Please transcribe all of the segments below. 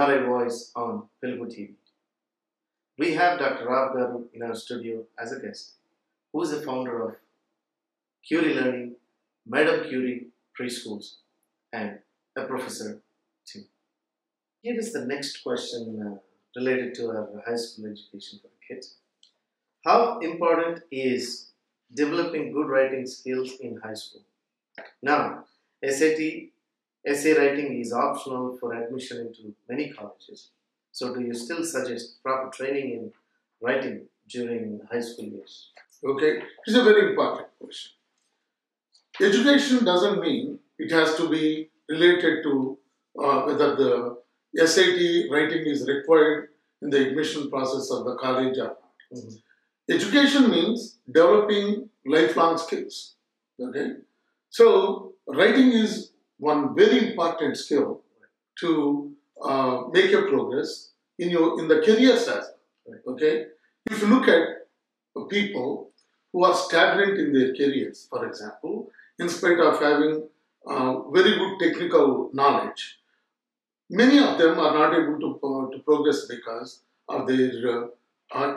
NRI Voice on Pilupu TV. We have Dr. Rao Mulpuri in our studio as a guest, who is the founder of Curie Learning, Madam Curie Preschools, and a professor too. Here is the next question related to our high school education for the kids. How important is developing good writing skills in high school? Now, SAT, essay writing is optional for admission into many colleges. So do you still suggest proper training in writing during high school years? Okay, it's a very important question. Education doesn't mean it has to be related to whether the SAT writing is required in the admission process of the college or not. Mm-hmm. Education means developing lifelong skills. Okay, so writing is one very important skill to make a progress in the careers as well. Okay, if you look at people who are stagnant in their careers, for example, in spite of having very good technical knowledge, many of them are not able to progress because of their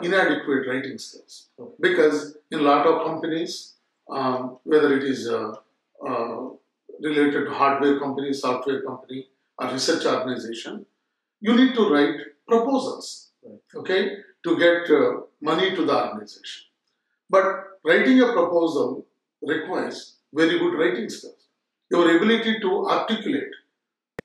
inadequate writing skills. Okay. Because in a lot of companies, whether it is related to hardware company, software company, or research organization, you need to write proposals, okay, to get money to the organization. But writing a proposal requires very good writing skills. Your ability to articulate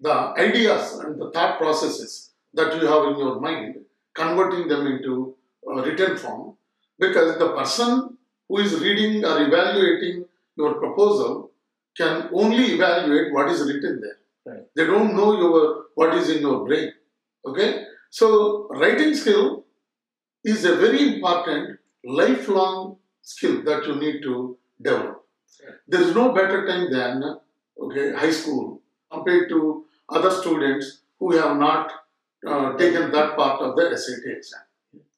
the ideas and the thought processes that you have in your mind, converting them into written form, because the person who is reading or evaluating your proposal can only evaluate what is written there. Right. They don't know what is in your brain. Okay? So, writing skill is a very important lifelong skill that you need to develop. Right. There is no better time than high school compared to other students who have not taken that part of the SAT exam.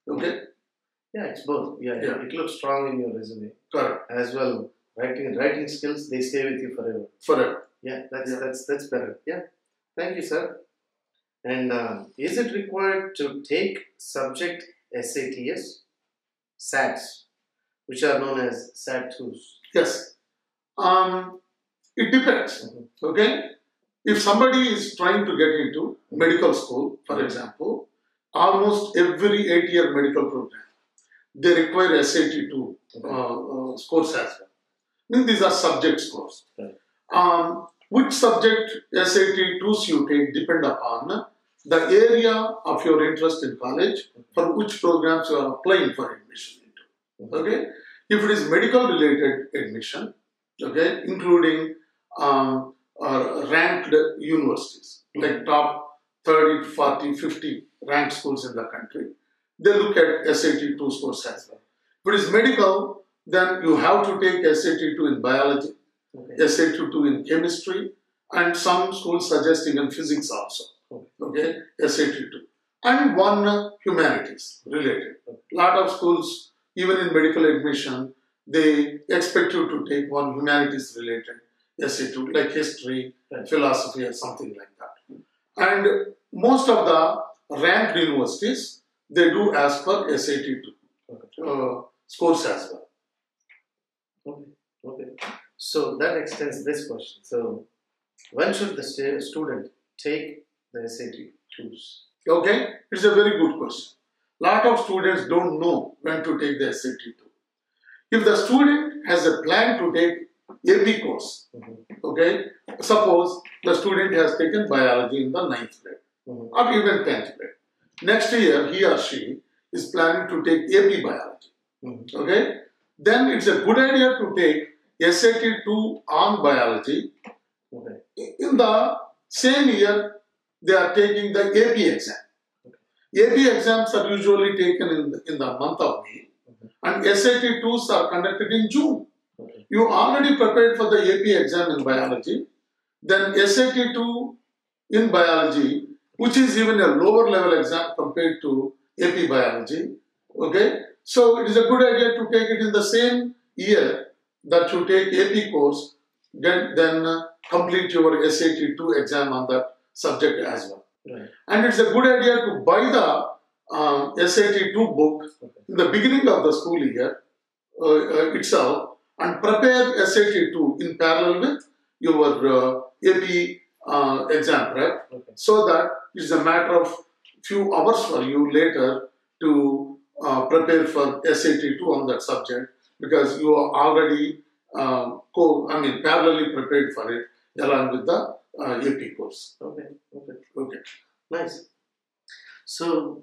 Okay? Yeah, it's both. Yeah. It looks strong in your resume. Correct. As well, writing skills, they stay with you forever. Forever. Yeah, that's better. Yeah. Thank you, sir. And is it required to take subject SATs, which are known as SAT2s? Yes. It depends. Mm-hmm. Okay? If somebody is trying to get into medical school, for example, almost every 8-year medical program, they require SAT2 scores as well. I mean, these are subject scores. Okay. Which subject SAT2s you take depend upon the area of your interest in college, for which programs you are applying for admission into. Okay? If it is medical related admission, okay, including ranked universities, like top 30, 40, 50 ranked schools in the country, they look at SAT2 scores as well. If it is medical, then you have to take SAT2 in biology, SAT2 in chemistry, and some schools suggest even physics also. Okay, SAT2. And one humanities related. A lot of schools, even in medical admission, they expect you to take one humanities related SAT2, like history, philosophy, or something like that. And most of the ranked universities, they do ask for SAT2 scores as well. Okay. So that extends this question. So, when should the student take the SAT2s? Okay, it's a very good question. Lot of students don't know when to take the SAT2. If the student has a plan to take AP course, okay, suppose the student has taken biology in the 9th grade or even 10th grade. Next year, he or she is planning to take AP biology. Okay, then it's a good idea to take SAT2 on biology. In the same year, they are taking the AP exam. AP exams are usually taken in the month of May, and SAT2s are conducted in June. You already prepared for the AP exam in biology, then SAT2 in biology, which is even a lower level exam compared to AP biology. Okay, so it is a good idea to take it in the same year that you take AP course, then complete your SAT2 exam on that subject as well. Right. And it's a good idea to buy the SAT-2 book in the beginning of the school year itself and prepare SAT-2 in parallel with your AP exam prep, so that it's a matter of few hours for you later to prepare for SAT-2 on that subject, because you are already parallelly prepared for it along with the AP course. Okay. Nice. So,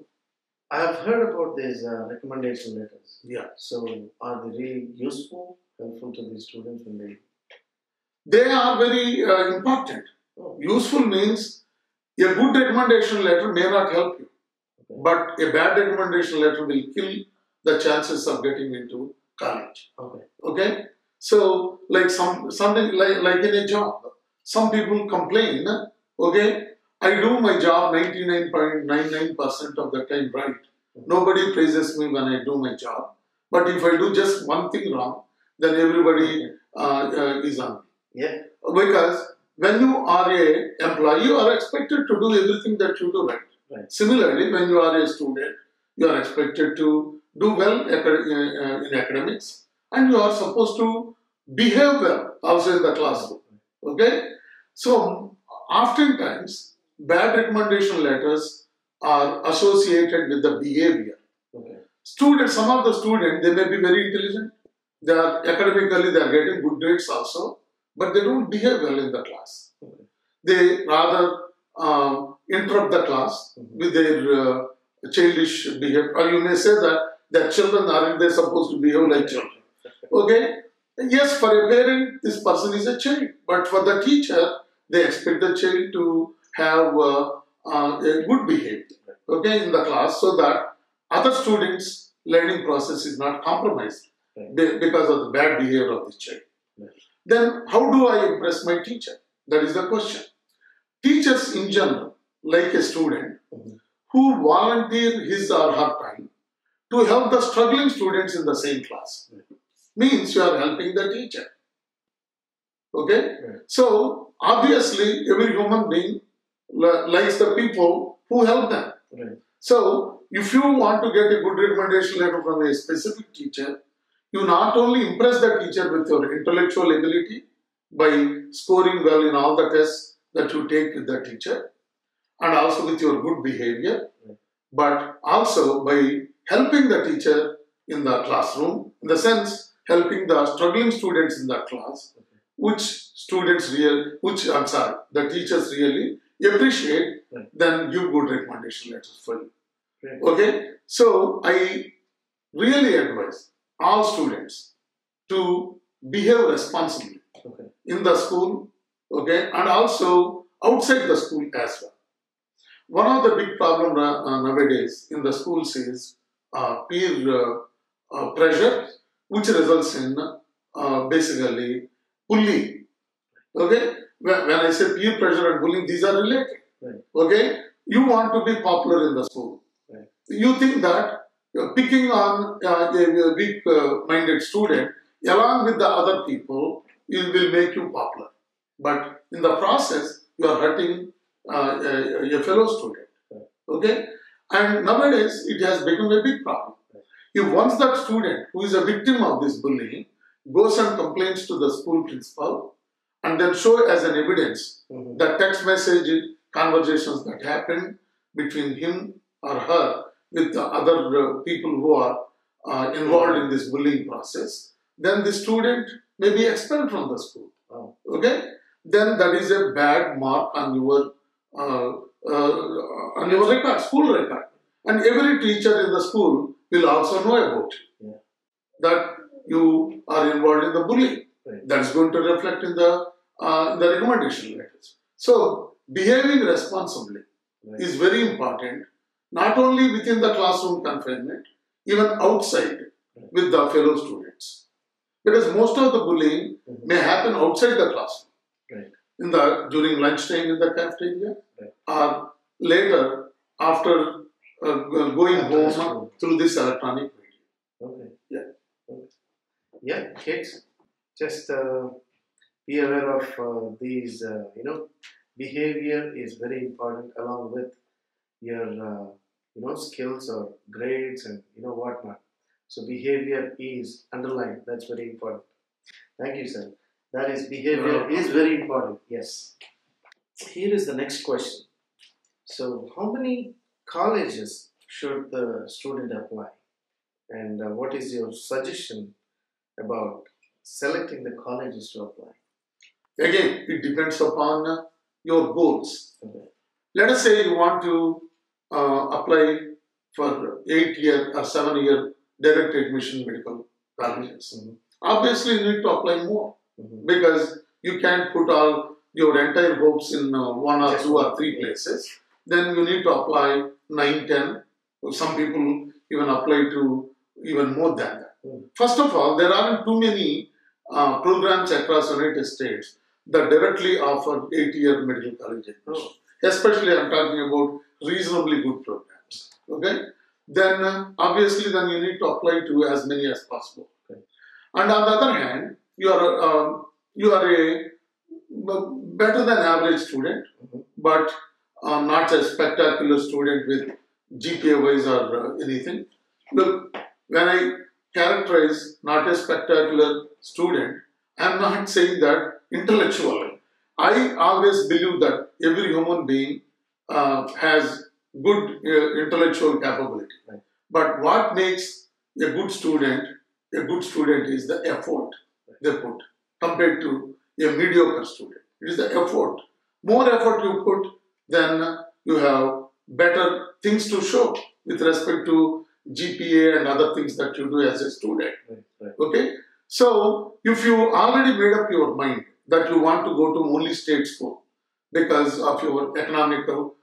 I have heard about these recommendation letters. Yeah. So, are they really useful, helpful to the students when they? They are very important. Oh. Useful means a good recommendation letter may not help you, but a bad recommendation letter will kill the chances of getting into college. Okay. So, like something like in a job, some people complain. Okay, I do my job 99.99% of the time right. Nobody praises me when I do my job. But if I do just one thing wrong, then everybody is on me. Yeah. Because when you are an employee, you are expected to do everything that you do right. Similarly, when you are a student, you are expected to do well in academics, and you are supposed to behave well also in the classroom. Okay? So, oftentimes, bad recommendation letters are associated with the behavior. Students, some of the students, they may be very intelligent. They are academically, they are getting good grades also, but they don't behave well in the class. They rather interrupt the class with their childish behavior. Or you may say that their children aren't they supposed to behave like children. Okay? Yes, for a parent, this person is a child. But for the teacher, they expect the child to have a good behavior, okay, in the class, so that other students' learning process is not compromised because of the bad behavior of this child. Then how do I impress my teacher? That is the question. Teachers in general, like a student, who volunteer his or her time to help the struggling students in the same class, means you are helping the teacher. Okay? So, obviously, every human being likes the people who help them. So, if you want to get a good recommendation letter from a specific teacher, you not only impress the teacher with your intellectual ability by scoring well in all the tests that you take with the teacher, and also with your good behavior, but also by helping the teacher in the classroom, in the sense helping the struggling students in the class, the teachers really appreciate, then give good recommendation letters for you. Okay, so I really advise all students to behave responsibly in the school, okay, and also outside the school as well. One of the big problems nowadays in the schools is peer pressure, which results in basically bullying. Okay, when I say peer pressure and bullying, these are related. Okay, you want to be popular in the school. You think that picking on a weak-minded student along with the other people, it will make you popular. But in the process, you are hurting a fellow student. Okay? And nowadays, it has become a big problem. If once that student who is a victim of this bullying goes and complains to the school principal and then show as an evidence the text message conversations that happened between him or her with the other people who are involved in this bullying process, then the student may be expelled from the school. Okay? Then that is a bad mark on your record, school record. And every teacher in the school will also know about it. That you are involved in the bullying. That is going to reflect in the recommendation letters. So, behaving responsibly is very important, not only within the classroom confinement, even outside with the fellow students. Because most of the bullying may happen outside the classroom, during lunchtime in the cafeteria, or later after going home through this electronic media. Yeah, kids, just be aware of these, behavior is very important along with your skills or grades and whatnot. So behavior is underlined. That's very important. Thank you, sir. That is, behavior is very important. Yes. Here is the next question. So how many colleges should the student apply? And what is your suggestion about selecting the colleges to apply? Again, it depends upon your goals. Okay. Let us say you want to apply for 8-year or 7-year direct admission medical colleges. Mm-hmm. Obviously, you need to apply more Mm-hmm. because you can't put all your entire hopes in 1 or Just 2 or one. 3 places. Then you need to apply 9, 10. Some people even apply to even more than that. Mm-hmm. First of all, there aren't too many programs across United States that directly offer 8-year medical college admission. Especially, I'm talking about reasonably good programs. Okay, then obviously, then you need to apply to as many as possible. Okay. And on the other hand, you are a better than average student, Mm-hmm. but not a spectacular student with GPA wise or anything. Look, when I characterize not a spectacular student, I am not saying that intellectually. I always believe that every human being has good intellectual capability. Right. But what makes a good student is the effort they put compared to a mediocre student. It is the effort. More effort you put, then you have better things to show with respect to GPA and other things that you do as a student. Right. Okay? So, if you already made up your mind that you want to go to only state school because of your economical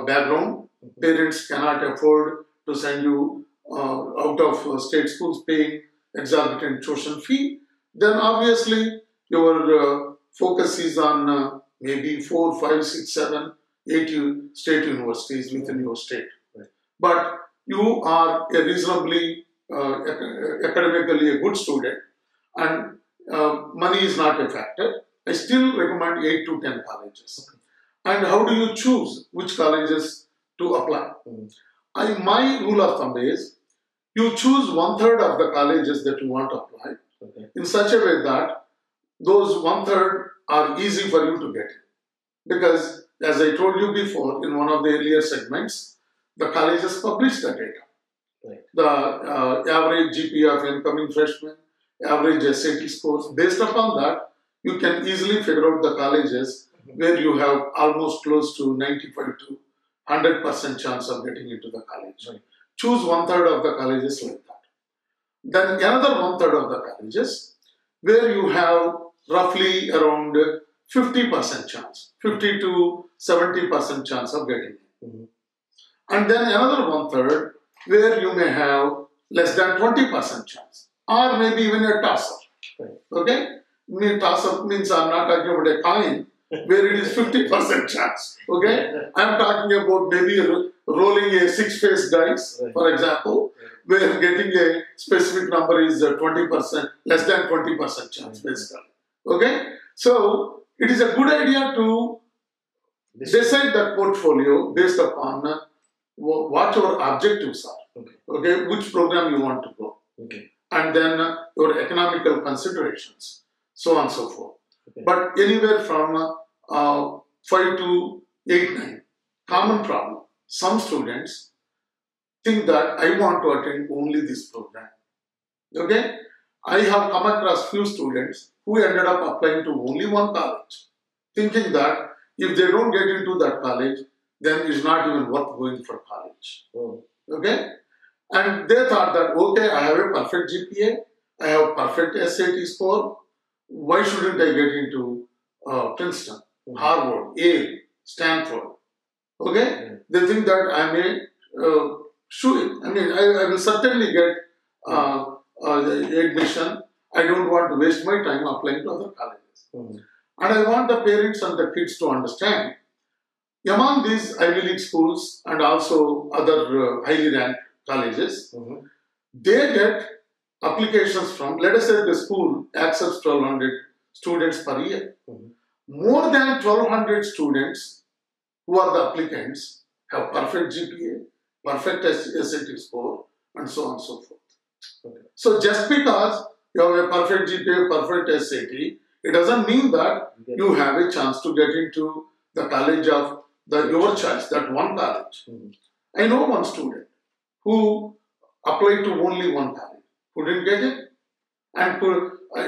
background, Mm-hmm. parents cannot afford to send you out of state schools paying exorbitant tuition fee, then obviously your focus is on maybe 4, 5, 6, 7, 8 state universities within your state. Right. But you are a reasonably academically a good student and money is not a factor. I still recommend 8 to 10 colleges. Okay. And how do you choose which colleges to apply? Mm-hmm. My rule of thumb is you choose 1/3 of the colleges that you want to apply Okay. in such a way that those 1/3 are easy for you to get in. Because as I told you before in one of the earlier segments, the colleges publish the data. Right. The average GPA of incoming freshmen, average SAT scores. Based upon that, you can easily figure out the colleges where you have almost close to 95 to 100% chance of getting into the college. Right. Choose 1/3 of the colleges like that. Then another 1/3 of the colleges where you have roughly around 50% chance, 50 to 70% chance of getting in. Mm-hmm. And then another 1/3 where you may have less than 20% chance, or maybe even a toss-up. Right. Okay? Toss-up means I'm not talking about a coin where it is 50% chance. Okay? I'm talking about maybe rolling a 6-face dice, Right. for example, where getting a specific number is 20%, less than 20% chance, basically. Okay? So, it is a good idea to decide that portfolio based upon what your objectives are. Okay. Okay? Which program you want to go. Okay. And then your economical considerations, so on and so forth. Okay. But anywhere from 5 to 8, 9. Common problem. Some students think that I want to attend only this program. Okay? I have come across few students who ended up applying to only one college, thinking that if they don't get into that college, then it's not even worth going for college. Oh. Okay? And they thought that, okay, I have a perfect GPA, I have perfect SAT score, why shouldn't I get into Princeton, Harvard, Yale, Stanford? Okay? They think that I may shoe in. I mean, I will certainly get admission. I don't want to waste my time applying to other colleges. Mm-hmm. And I want the parents and the kids to understand, among these Ivy League schools and also other highly ranked colleges, Mm-hmm. they get applications from, let us say the school accepts 1,200 students per year. Mm-hmm. more than 1200 students who are the applicants have perfect GPA, perfect SAT score, and so on and so forth. Okay. So just because you have a perfect GPA, perfect SAT, it doesn't mean that you have a chance to get into the college of your choice, that one college. I know one student who applied to only one college, who didn't get it, and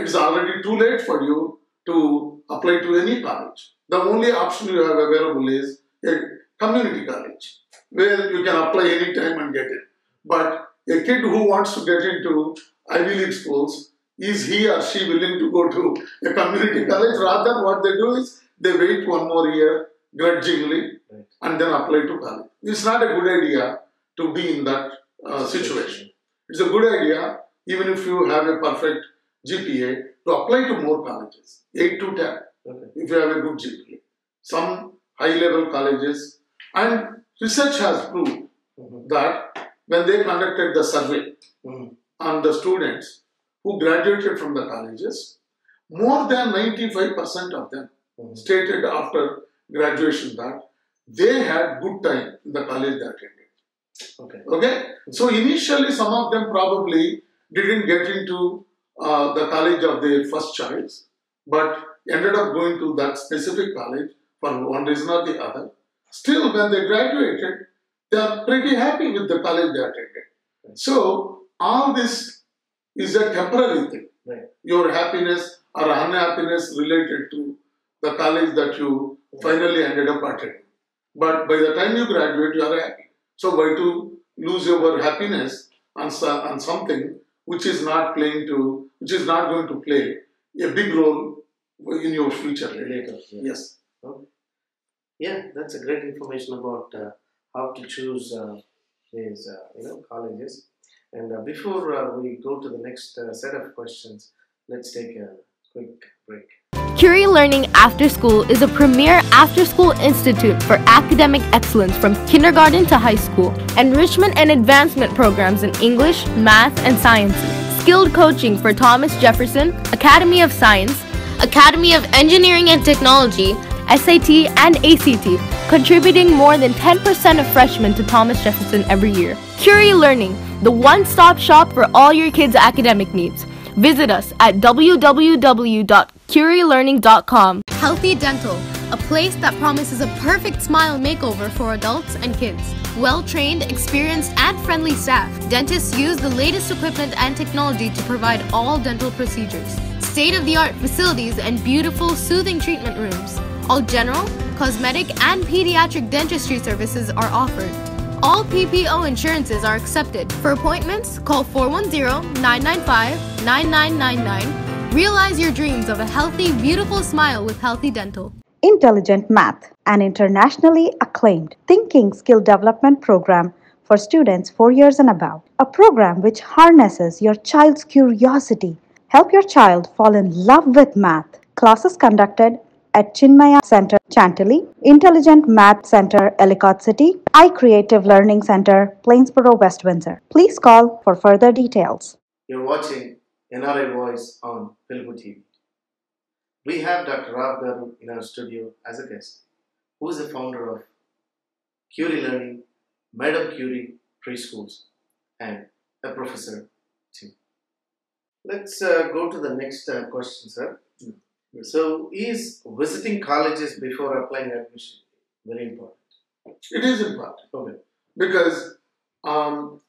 it's already too late for you to apply to any college. The only option you have available is a community college, where you can apply any time and get it. But a kid who wants to get into Ivy League schools, is he or she willing to go to a community college? Rather, what they do is they wait one more year grudgingly and then apply to college. It's not a good idea to be in that situation. It's a good idea, even if you have a perfect GPA, to apply to more colleges, 8 to 10, if you have a good GPA. Some high-level colleges, and research has proved that when they conducted the survey on the students who graduated from the colleges, more than 95% of them stated after graduation that they had good time in the college they attended. Okay? So initially some of them probably didn't get into the college of their first choice, but ended up going to that specific college for one reason or the other. Still, when they graduated, they are pretty happy with the college they attended. So all this is a temporary thing. Your happiness or unhappiness related to the college that you finally ended up attending. But by the time you graduate, you are happy. So why to lose your happiness on something which is not going to play a big role in your future later? Yes. Okay. Yeah, that's a great information about how to choose these colleges. And before we go to the next set of questions, let's take a quick break. Curie Learning After School is a premier after-school institute for academic excellence from kindergarten to high school. Enrichment and advancement programs in English, math, and sciences. Skilled coaching for Thomas Jefferson, Academy of Science, Academy of Engineering and Technology, SAT and ACT, contributing more than 10% of freshmen to Thomas Jefferson every year. Curie Learning, the one-stop shop for all your kids' academic needs. Visit us at www.curielearning.com. Healthy Dental, a place that promises a perfect smile makeover for adults and kids. Well-trained, experienced, and friendly staff. Dentists use the latest equipment and technology to provide all dental procedures. State-of-the-art facilities and beautiful, soothing treatment rooms. All general, cosmetic, and pediatric dentistry services are offered. All PPO insurances are accepted. For appointments, call 410-995-9999. Realize your dreams of a healthy, beautiful smile with Healthy Dental. Intelligent Math, an internationally acclaimed thinking skill development program for students 4 years and above. A program which harnesses your child's curiosity. Help your child fall in love with math. Classes conducted at Chinmaya Center, Chantilly, Intelligent Math Center, Ellicott City, iCreative Learning Center, Plainsboro, West Windsor. Please call for further details. You're watching NRI Voice on Pilupu TV. We have Dr. Rao Mulpuri in our studio as a guest, who is the founder of Curie Learning, Madam Curie Preschools, and a professor too. Let's go to the next question, sir. So, is visiting colleges before applying admission very important? It is important. Because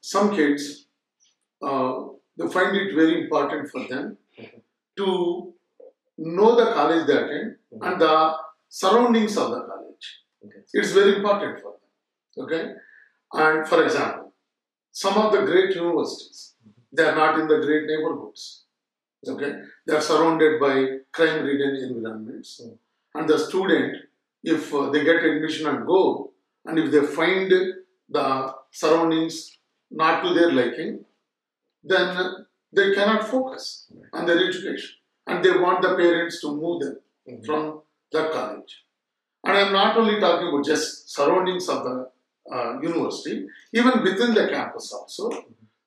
some kids, they find it very important for them to know the college they attend and the surroundings of the college. It's very important for them. And for example, some of the great universities, they are not in the great neighborhoods. They are surrounded by crime-ridden environments. And the student, if they get admission and go, and if they find the surroundings not to their liking, then they cannot focus on their education. And they want the parents to move them from that college. And I'm not only talking about just surroundings of the university, even within the campus also,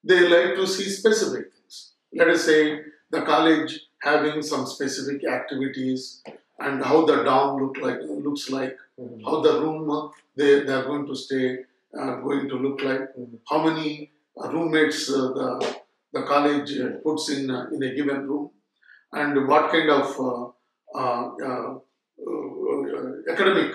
they like to see specific things. Let us say the college having some specific activities and how the dorm looks like, how the room they are going to stay going to look like, how many roommates the college puts in a given room, and what kind of academic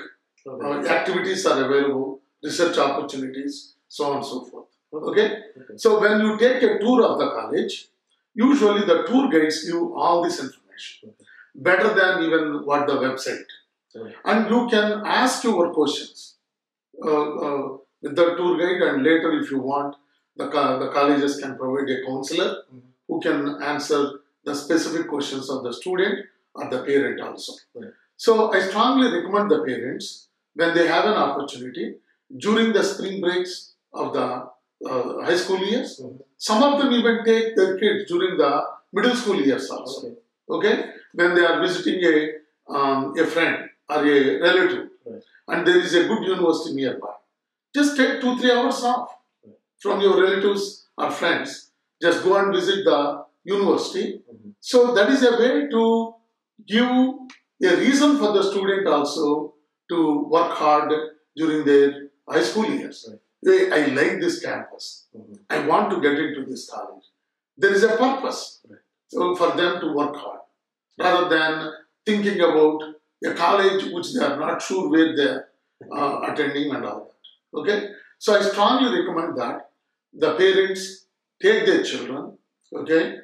activities are available, research opportunities, so on and so forth. Okay? So when you take a tour of the college, usually the tour guides you all this information, better than even what the website. And you can ask your questions with the tour guide, and later if you want, the colleges can provide a counselor who can answer the specific questions of the student or the parent also. So I strongly recommend the parents, when they have an opportunity during the spring breaks of the high school years, some of them even take their kids during the middle school years also. Okay, when they are visiting a friend or a relative, and there is a good university nearby, just take 2-3 hours off from your relatives or friends. Just go and visit the university. So that is a way to give a reason for the student also to work hard during their high school years. I like this campus. I want to get into this college. There is a purpose for them to work hard, rather than thinking about a college which they are not sure where they are attending and all that. Okay? So I strongly recommend that the parents take their children, okay,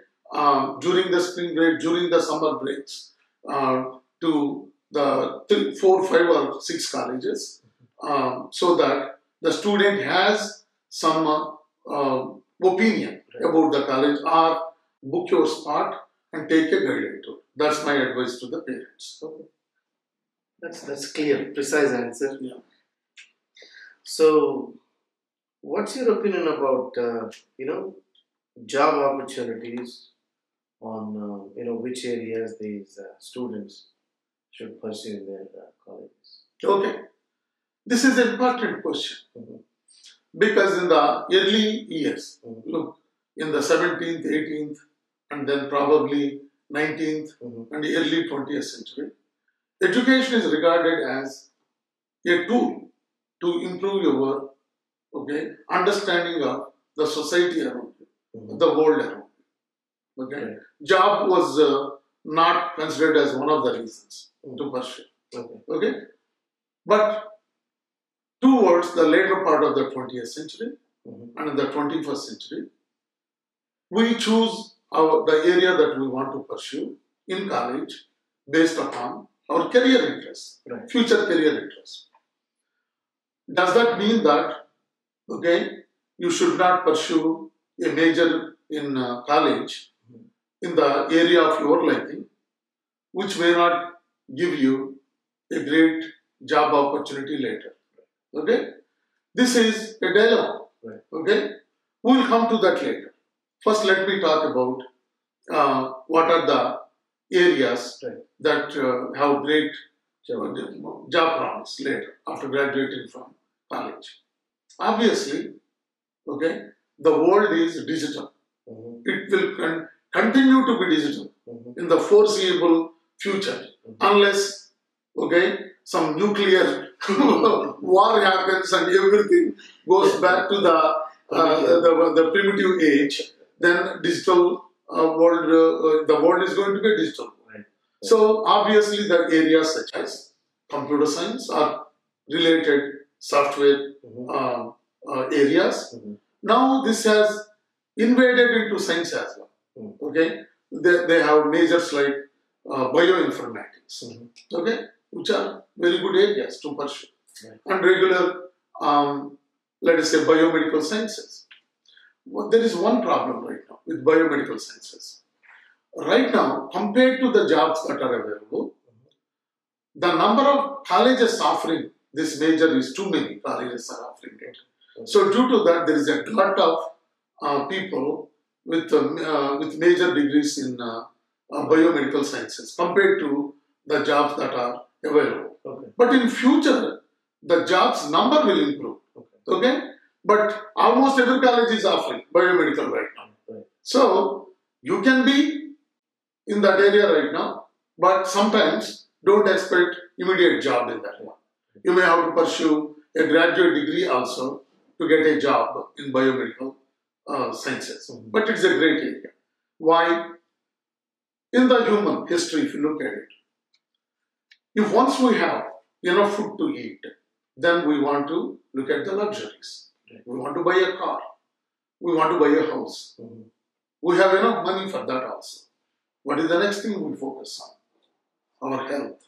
during the spring break, during the summer breaks, to the 4, 5 or 6 colleges, so that the student has some opinion about the college, or book your spot and take a guided tour. That's my advice to the parents. That's clear, precise answer. Yeah. So, what's your opinion about job opportunities on which areas these students should pursue in their colleges? Okay, this is an important question, because in the early years, look, in the 17th, 18th, and then probably 19th and the early 20th century, education is regarded as a tool to improve your understanding of the society around you, the world around you. Okay, job was not considered as one of the reasons to pursue. Okay, but towards the later part of the 20th century and in the 21st century, we choose the area that we want to pursue in college based upon our career interests, future career interests. Does that mean that you should not pursue a major in college in the area of your liking, which may not give you a great job opportunity later? Okay, this is a dilemma. Okay, we will come to that later. First, let me talk about what are the areas that have great job promise later after graduating from college. Obviously, the world is digital. It will continue to be digital in the foreseeable future, unless some nuclear war happens and everything goes back to the primitive age. Then digital world, the world is going to be digital. So obviously, the areas such as computer science or related software areas. Now this has invaded into science as well. Okay, they have majors like bioinformatics. Okay, which are very good areas to pursue, and regular, let us say, biomedical sciences. Well, there is one problem right now with biomedical sciences. Right now, compared to the jobs that are available, the number of colleges offering this major is too many. Colleges are offering it. So due to that, there is a glut of people with major degrees in biomedical sciences compared to the jobs that are available. But in future, the jobs number will improve. Okay? But almost every college is offering biomedical right now. So you can be in that area right now, but sometimes don't expect immediate job in that one. You may have to pursue a graduate degree also to get a job in biomedical sciences. But it's a great area. Why? In the human history, if you look at it, if once we have enough food to eat, then we want to look at the luxuries. We want to buy a car. We want to buy a house. We have enough money for that also. What is the next thing we focus on? Our health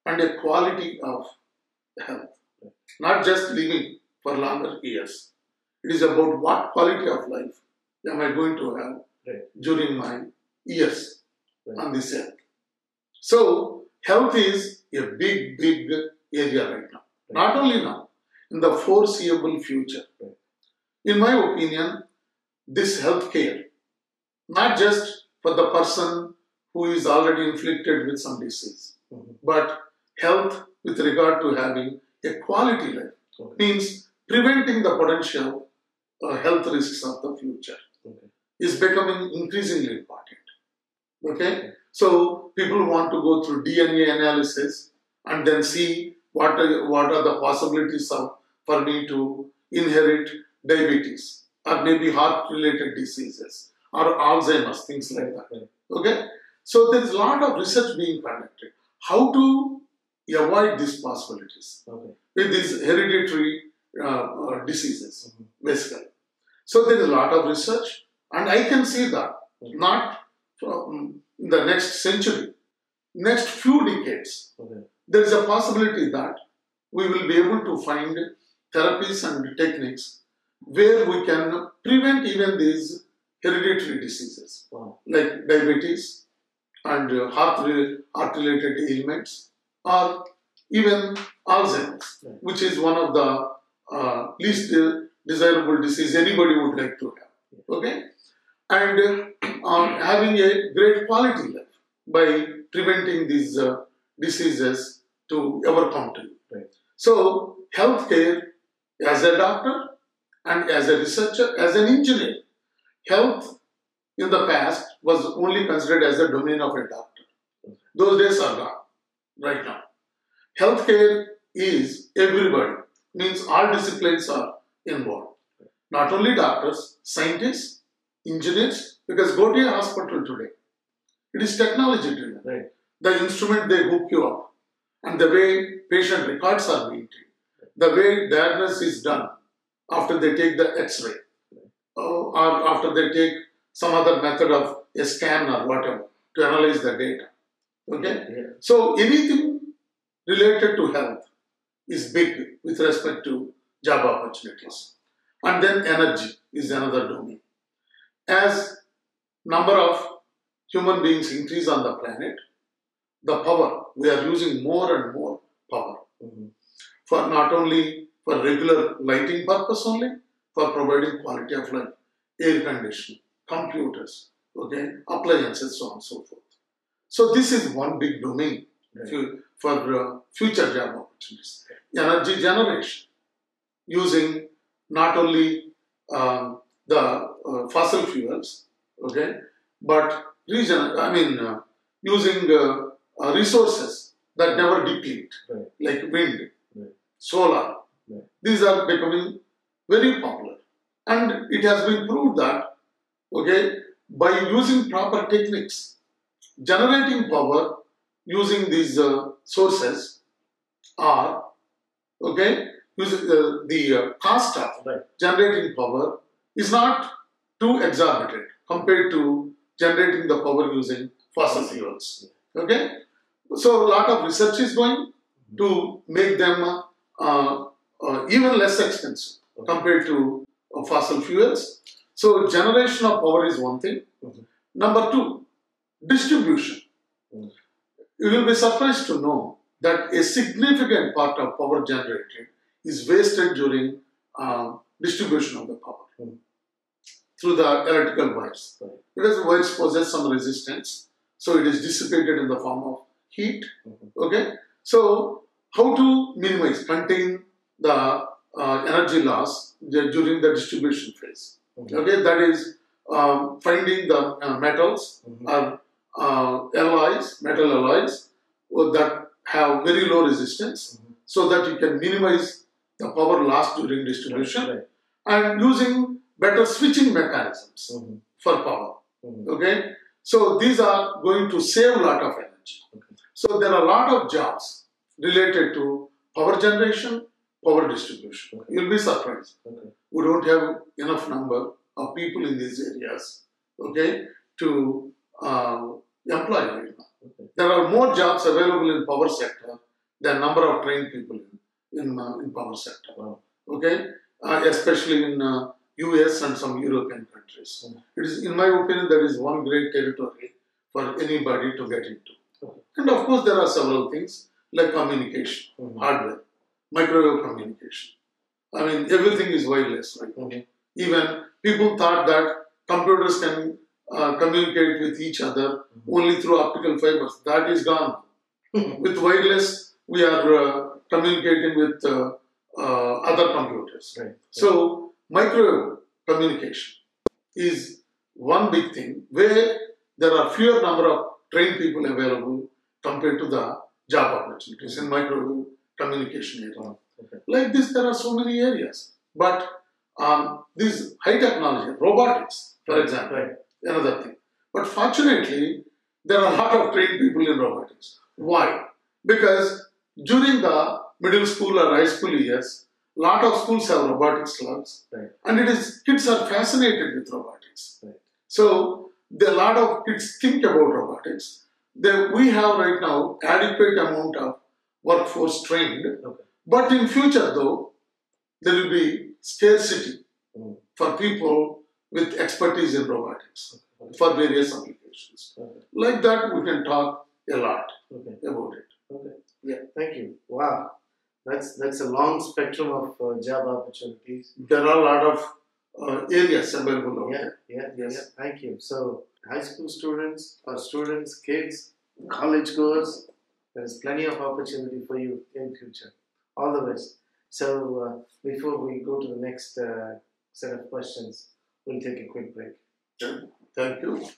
and a quality of health. Not just living for longer years. It is about what quality of life am I going to have during my years on this earth. So, health is a big area right now. Not only now, in the foreseeable future. In my opinion, this health care, not just for the person who is already inflicted with some disease, but health with regard to having a quality life, means preventing the potential health risks of the future, is becoming increasingly important. Okay? So, people want to go through DNA analysis and then see what are the possibilities for me to inherit diabetes or maybe heart-related diseases or Alzheimer's, things like that. Okay? So, there is a lot of research being conducted. How to avoid these possibilities with these hereditary diseases, basically. So, there is a lot of research, and I can see that not from the next century, next few decades, there is a possibility that we will be able to find therapies and techniques where we can prevent even these hereditary diseases like diabetes and heart-related ailments, or even Alzheimer's, which is one of the least desirable disease anybody would like to have. Okay? And having a great quality life by preventing these diseases to ever come to you. So, healthcare, as a doctor and as a researcher, as an engineer, health in the past was only considered as the domain of a doctor. Those days are gone right now. Healthcare is everybody, means all disciplines are involved. Not only doctors, scientists, engineers, because go to a hospital today, it is technology driven. The instrument they hook you up, and the way patient records are maintained, the way diagnosis is done after they take the X-ray, or after they take some other method of a scan or whatever to analyze the data. Okay? So anything related to health is big with respect to job opportunities. And then energy is another domain. As number of human beings increase on the planet, the power, we are using more and more power for not only for regular lighting purpose only, for providing quality of life, air conditioning, computers, okay, appliances, so on and so forth. So this is one big domain for future job opportunities. Energy generation, using not only the fossil fuels, okay, but using resources that never deplete, like wind, solar. These are becoming very popular, and it has been proved that, okay, by using proper techniques, generating power using these sources are, okay, the cost of generating power is not too exorbitant compared to generating the power using fossil fuels. Okay? So, a lot of research is going to make them even less expensive compared to fossil fuels. So, generation of power is one thing. Number two, distribution. You will be surprised to know that a significant part of power generated is wasted during distribution of the power through the electrical wires. Because the wires possess some resistance, so it is dissipated in the form of heat. Okay, so how to minimize, contain the energy loss during the distribution phase? Okay, that is finding the metals or alloys, metal alloys, that have very low resistance, so that you can minimize the power loss during distribution, and using better switching mechanisms for power. Okay, so these are going to save a lot of energy. So there are a lot of jobs related to power generation, power distribution. You'll be surprised. We don't have enough number of people in these areas, okay, to employ right now. There are more jobs available in power sector than number of trained people in power sector. Okay, especially in US and some European countries. It is, in my opinion, that is one great territory for anybody to get into. And of course, there are several things like communication, hardware, microwave communication. I mean, everything is wireless right now. Even people thought that computers can communicate with each other only through optical fibers. That is gone. With wireless, we are communicating with other computers. So, microwave communication is one big thing where there are fewer number of trained people available compared to the job opportunities in microwave communication area. Like this, there are so many areas. But this high technology, robotics, for example, another thing. But fortunately, there are a lot of trained people in robotics. Why? Because during the middle school or high school years, a lot of schools have robotics clubs, and kids are fascinated with robotics. So a lot of kids think about robotics. We have right now adequate amount of workforce trained, but in future though, there will be scarcity for people with expertise in robotics for various applications. Like that, we can talk a lot about it. Yeah, thank you. Wow, that's a long spectrum of job opportunities. There are a lot of areas available out there. Yeah, thank you. So, high school students, kids, college goers, there's plenty of opportunity for you in future. All the best. So, before we go to the next set of questions, we'll take a quick break. Thank you.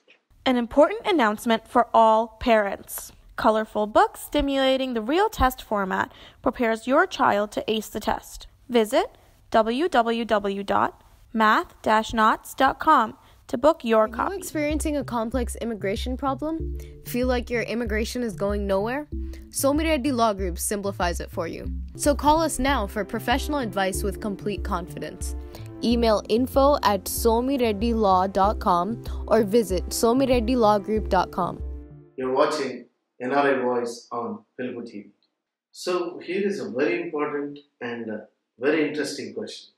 An important announcement for all parents. Colorful books stimulating the real test format prepares your child to ace the test. Visit www.math-knots.com to book your copy. Are you experiencing a complex immigration problem? Feel like your immigration is going nowhere? Somi Reddy Law Group simplifies it for you. So call us now for professional advice with complete confidence. Email info@somireddylawgroup.com or visit somireddylawgroup.com. You're watching NRI Voice on Pilupu TV. So here is a very important and very interesting question.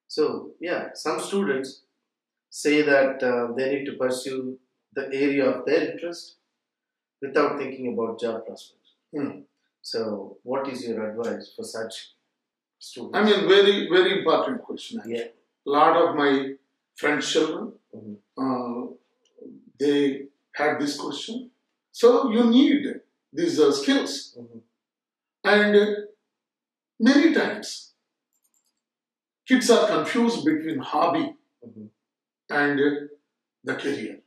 So some students say that they need to pursue the area of their interest without thinking about job prospects. So what is your advice for such students? I mean, very, very important question. Actually. A lot of my friends' children, they had this question. So you need these skills. And many times, kids are confused between hobby and the career.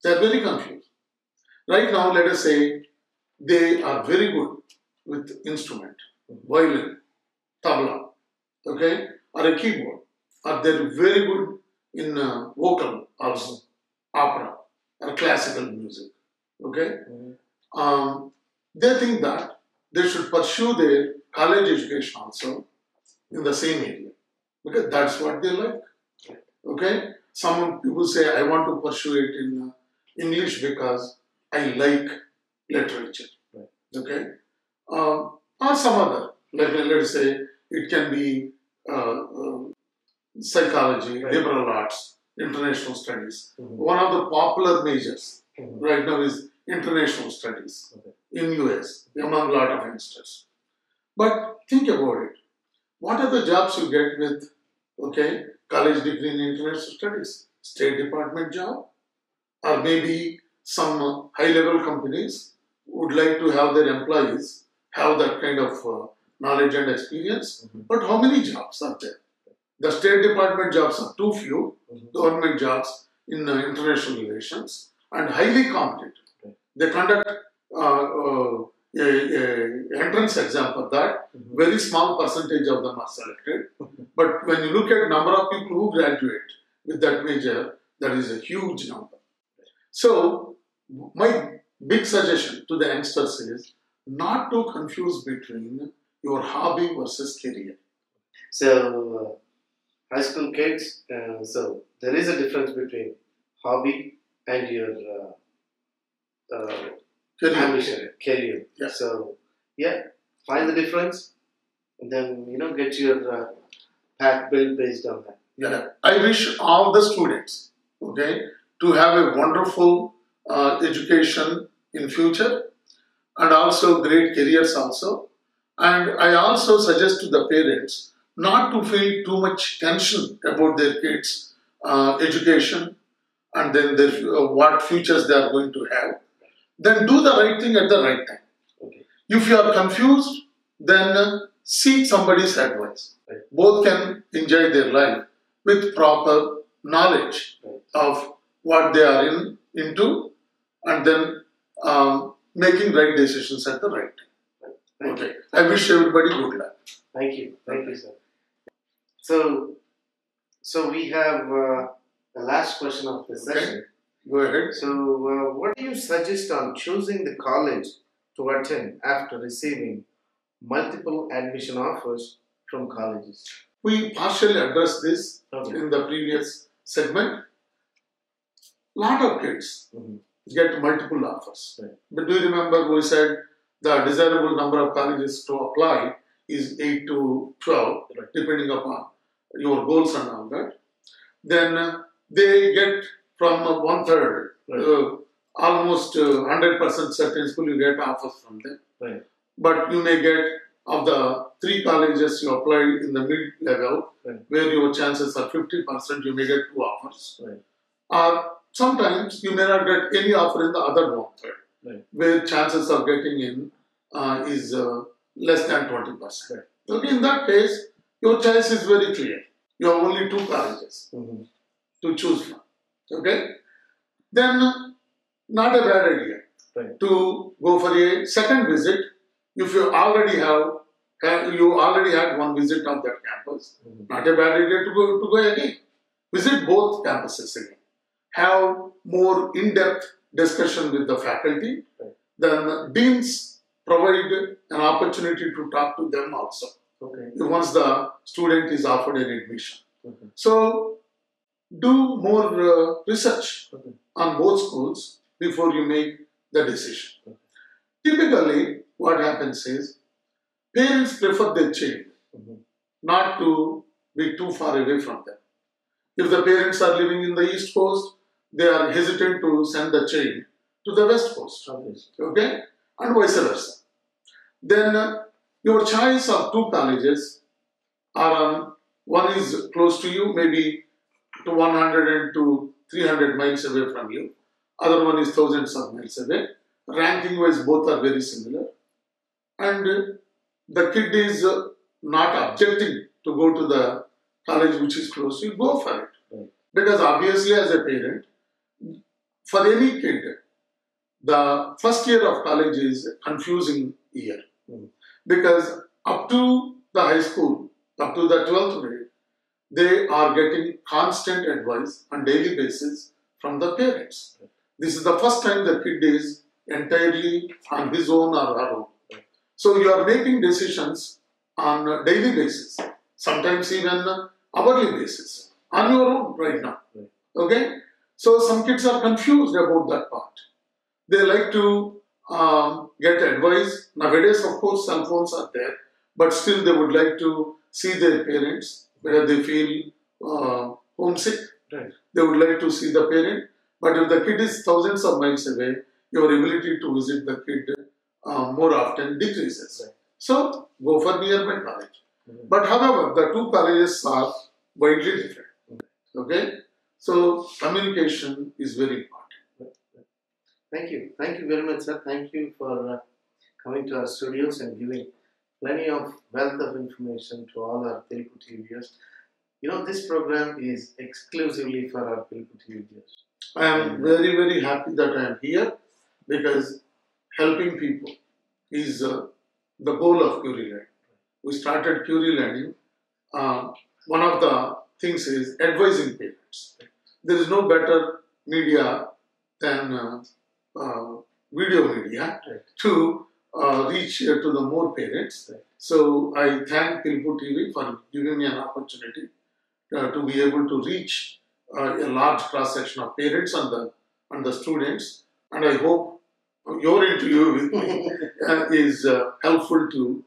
They are very confused. Right now, let us say they are very good with instrument, violin, tabla, okay, or a keyboard, or they are very good in vocal also, opera, or classical music, okay. They think that they should pursue their college education also in the same area, because that's what they like, okay. Some people say, I want to pursue it in English because I like literature, okay. Or some other, let's say it can be psychology, liberal arts, international studies. One of the popular majors right now is international studies in US among a lot of youngsters. But think about it. What are the jobs you get with, okay, college degree in international studies? State Department job? Or maybe some high-level companies would like to have their employees have that kind of knowledge and experience. But how many jobs are there? The State Department jobs are too few, government jobs in international relations, and highly competitive. They conduct entrance exam for that. Very small percentage of them are selected. But when you look at number of people who graduate with that major, that is a huge number. So my big suggestion to the youngsters is not to confuse between your hobby versus career. So, high school kids, so there is a difference between hobby and your ambition, career. Yeah. So, yeah, find the difference, and then get your path built based on that. Yeah. I wish all the students, okay, to have a wonderful education in future and also great careers also. And I also suggest to the parents not to feel too much tension about their kids' education and then their, what futures they are going to have. Then do the right thing at the right time. Okay. If you are confused, then seek somebody's advice. Right. Both can enjoy their life with proper knowledge of what they are into and then making right decisions at the right time. Thank Okay. I wish everybody good luck. Thank you, sir. So we have the last question of the session. Go ahead. So, what do you suggest on choosing the college to attend after receiving multiple admission offers from colleges? We partially addressed this Okay. in the previous segment. Lot of kids get multiple offers. Right. But do you remember we said the desirable number of colleges to apply is 8 to 12, Right. depending upon your goals and all that. Then they get from 1/3, Right. almost 100% certain school you get offers from them. Right. But you may get of the 3 colleges you apply in the mid level, Right. where your chances are 50%, you may get 2 offers. Right. Or sometimes you may not get any offer in the other 1/3, Right. where chances of getting in is less than 20%. Right. Okay, in that case, your choice is very clear. You have only 2 colleges to choose from. Okay? Then, not a bad idea Right. to go for a second visit if you already had one visit of that campus. Not a bad idea to go again. Visit both campuses again. Have more in-depth discussion with the faculty. Right. Then deans provide an opportunity to talk to them also. Okay. Once the student is offered an admission. Okay. So, do more research Okay. on both schools before you make the decision. Okay. Typically, what happens is, parents prefer their child not to be too far away from them. If the parents are living in the East Coast, they are hesitant to send the child to the West Coast. Obviously. Okay? And vice versa. Then your choice of 2 colleges are on, one is close to you, maybe to 100 and to 300 miles away from you. Other one is thousands of miles away. Ranking wise, both are very similar. And the kid is not objecting to go to the college which is close to you, go for it. Right. Because obviously, as a parent, for any kid, the first year of college is a confusing year. Because up to the high school, up to the 12th grade, they are getting constant advice on daily basis from the parents. This is the first time the kid is entirely on his own or her own. So you are making decisions on a daily basis, sometimes even hourly basis, on your own right now. Okay? So some kids are confused about that part. They like to get advice. Nowadays, of course, cell phones are there, but still they would like to see their parents where they feel homesick. Right. They would like to see the parent. But if the kid is thousands of miles away, your ability to visit the kid more often decreases. Right. So, go for nearby college. But however, the 2 colleges are widely different. Okay? So, communication is very important. Thank you. Thank you very much, sir. Thank you for coming to our studios and giving plenty of wealth of information to all our Pilupu viewers. This program is exclusively for our Pilupu viewers. I am very, very happy that I am here because helping people is the goal of Curie Learning. We started Curie Learning. One of the things is advising parents. There is no better media than video media to reach to the more parents. So I thank Pilupu TV for giving me an opportunity to be able to reach a large cross section of parents and the students, and I hope your interview with me is helpful to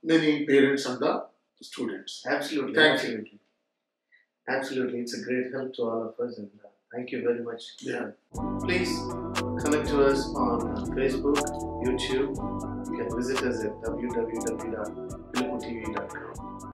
many parents and the students. Absolutely. Thank you. Absolutely. It's a great help to all of us, and thank you very much. Yeah. Please connect to us on Facebook, YouTube. You can visit us at www.piluputv.com.